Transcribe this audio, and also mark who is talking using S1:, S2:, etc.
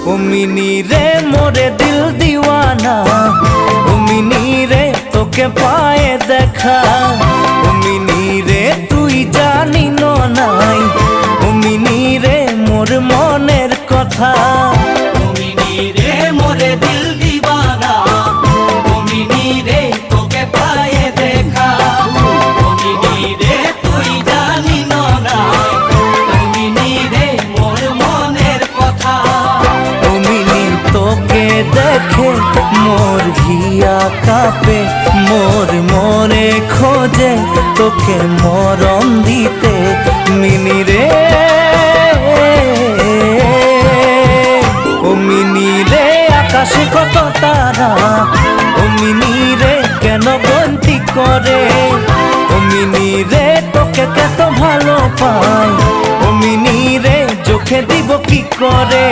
S1: ও mini রে মোরে দিল দিওয়ানা, ও মিনি রে তোকে পায়ে দেখা, ও মিনি রে তুই জানি নাই, ও মিনি রে মোর মনের কথা।
S2: ও মিনি রে মোরে দিল দিওয়ানা, ও মিনি রে তোকে পায়ে দেখা, ও মিনি রে তুই জানি না, ও মিনি রে মোর মনের কথা।
S1: ও মিনি তোকে দেখে মোর হিয়া কাঁপে, মোর মনে খোঁজে তোকে মরণ দিতে মিনি রে। ও মিনি রে আকাশে কত তারা, ও মিনি রে কেন গন্তি করে, ও মিনি রে তোকে কত ভালো পাই, ও মিনি রে চোখে দিব কি করে।